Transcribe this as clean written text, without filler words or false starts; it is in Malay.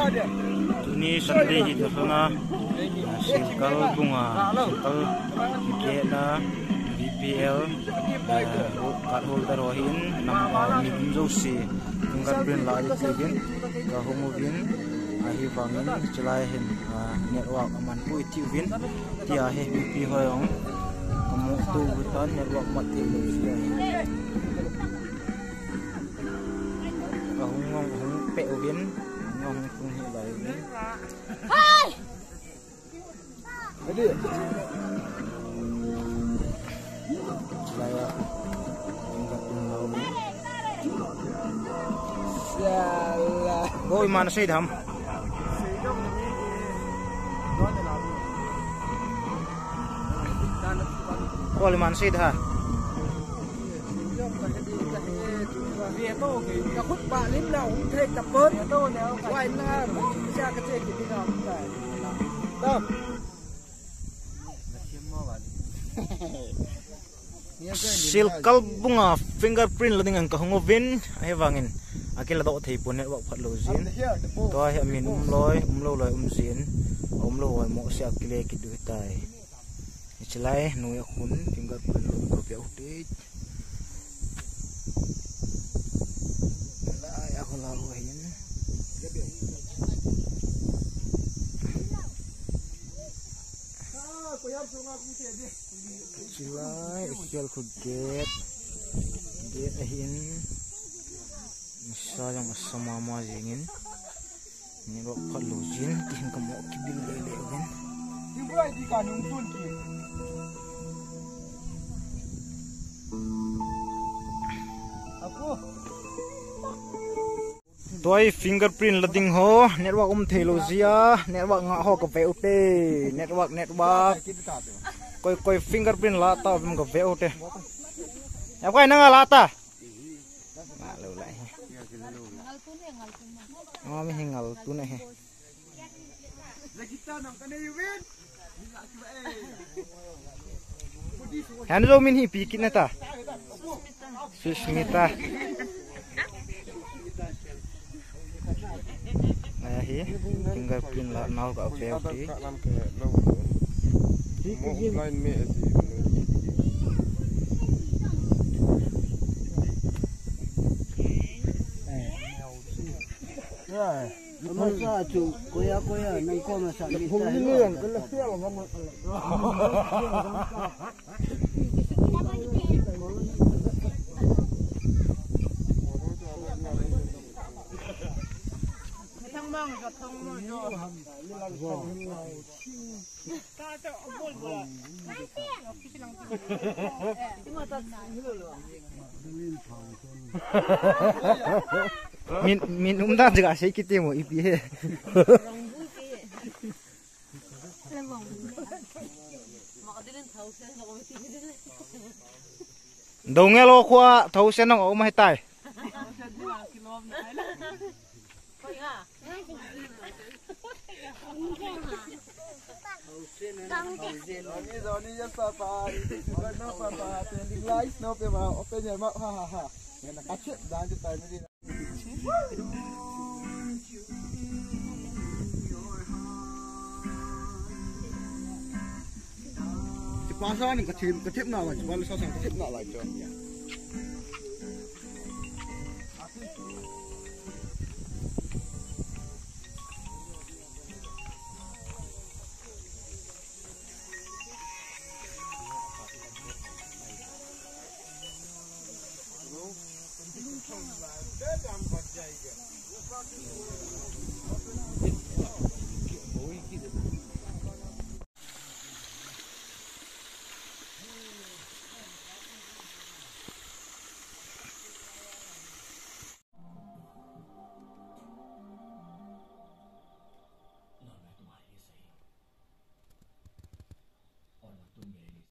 ini Sunday itu sana circle bunga circle kita BPL card holder rohin nama minum josi fingerprint lagi kegin kahumubin ahi bangin celahin network aman pu itivin dia he BP hoyong kamu tu bukan network mati Malaysia kahumong pe ubin ngong kung hilay ni hai jadi celaya fingerprint lagi salah boy mana sih ham có liman xịt hả? Vì tôi cái khúc bạ lính nào cũng thấy tập bớt. Quay na ra cái chuyện gì nào cũng phải. Đâu? Circle bunga fingerprint lo dengan kahungovin ai wangin akil do thei pun network phat lo zin to ai min loi loi zin loi mo sia akile ki du tai chelai nuya khun fingerprint lo ko pe update la ya ko la ho hin chelai akil ko get ahin sayang sama ma jingin ni ro phat lo jin tin ka mo ki bil le le ben Timbuai di kanung pun ki. Apa? Toy fingerprint lading ho network thelosia network nga ho ka ve ute network koi fingerprint la ta bim ka ve ute ya koi nanga la ta na lo lai ngal mi hingal tu ne he han zo min hi pi kin na ta Susmita hi fingerprint la nau ka pe ti line me Masa tu koya nang ko masa ni ta. min umdan juga sih kita mau ipi he dongnya lo kuah tahu senang om mai tai Pasal ni ketip nak macam mana sasang ketip nak lah tu. Hello.